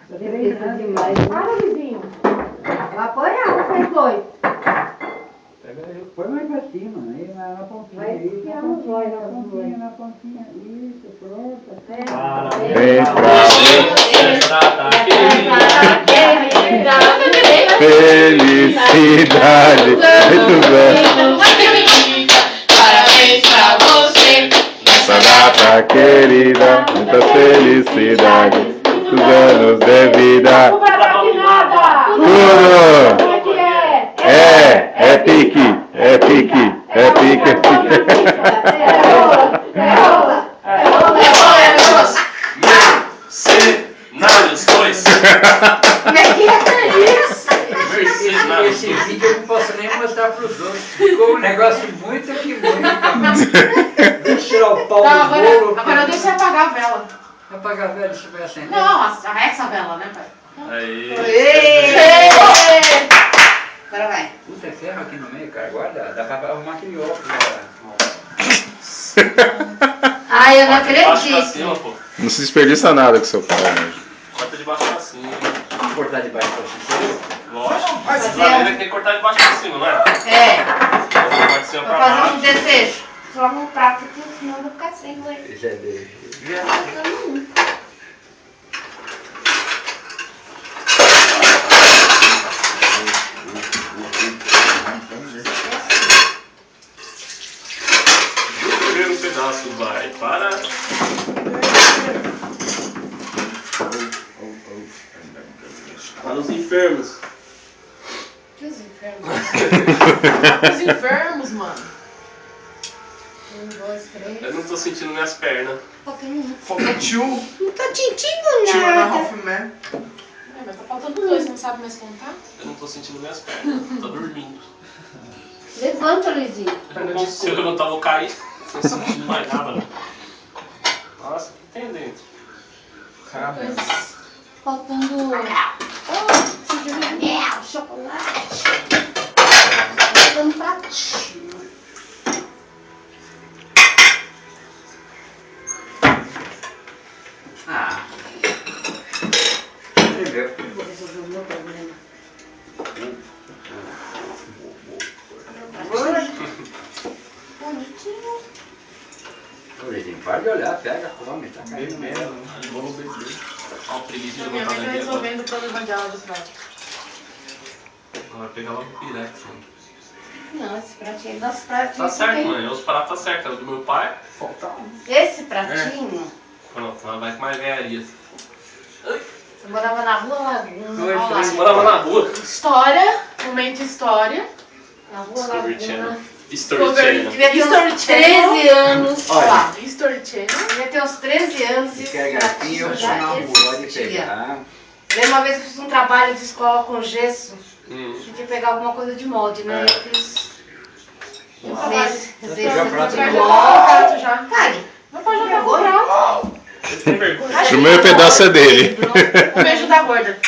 Treinando demais. Para, vizinho. Vai apoiar, vocês dois. Põe mais pra cima, aí na pontinha. Vai Isso, enfiar na no pontinha, zóio, na no pontinha, zóio. na pontinha. Isso, pronto. Parabéns pra Felicidade. Muito bem. Parabéns pra você. Nessa data querida, muita felicidade. Muitos anos de vida. Não vai dar aqui nada. Tudo. Como é que é? É pique. É pique. É pique. Mercenários 2. Como é que é isso? Mercenários Esse 2. vídeo eu não posso nem mostrar pros outros. Ficou um negócio muito que muito. Deixa eu tirar o pau Tá, do bolo. agora deixa eu apagar a vela. Apagar a vela, você vai acender? Não, essa vela, né, pai? Aí. Agora vai. Puta, é ferro aqui no meio, cara. Guarda, dá pra arrumar aquele óculos. Ai, eu não Corta de baixo pra acredito. cima, pô. Não se desperdiça nada com seu pai, né? Corta de baixo pra cima. Vamos cortar de baixo pra cima. Lógico. Mas pra mim vai ter que cortar de baixo pra cima, não é? É, Corta de cima vou pra fazer um baixo. desejo. Joga um prato aqui, senão eu vou ficar sem dois. Já deu. O primeiro pedaço vai para. Para os enfermos. Que os enfermos? Os enfermos, mano. 1, 2, 3. Eu não tô sentindo minhas pernas. Faltando um. Falta tio. Não tô sentindo Tio Ana nada. Hoffman. É, mas tá faltando dois, você não sabe mais contar? Eu não tô sentindo minhas pernas. Tô dormindo. Levanta, Luizinho. Se eu levantar, eu vou cair. Não tô sentindo mais nada, não. Nossa, o que tem dentro? Caramelo. Faltando. Anel, chocolate. Faltando pratinho. Ah. Entendeu? Vou resolver o meu problema. Bonitinho. Ô, Lizinho, para de olhar, pega, come, tá caindo mesmo. Vamos beber. Olha o preguiça de Minha levantar mãe tá daqui agora. resolvendo o problema dela do prato. Vai pegar logo o pirex, mano. Não, esse pratinho, nosso pratinho. Tá certo, tem- mãe. Os pratos tá certo. É o do meu pai. Falta um. Esse pratinho, Pronto, ela vai com mais ganharia. eu morava na rua Laguna. Oi, Olha lá. Você morava na rua. História, momento história. Na rua Story Laguna. Channel. Story Channel. Devia ter History uns Channel. 13 anos. Olha. Lá, History Channel. Devia ter uns 13 anos Se e quer esse gatinho, eu pratinho vou já na rua, pode existia. pegar. Lembro uma vez que eu fiz um trabalho de escola com gesso. Hum. Tinha que pegar alguma coisa de molde, né? Eu fiz. Eu fiz Joga prato de de molde. Já. Cara, Não pode jogar o prato. Tem vergonha. O primeiro pedaço é dele. Um beijo da gorda.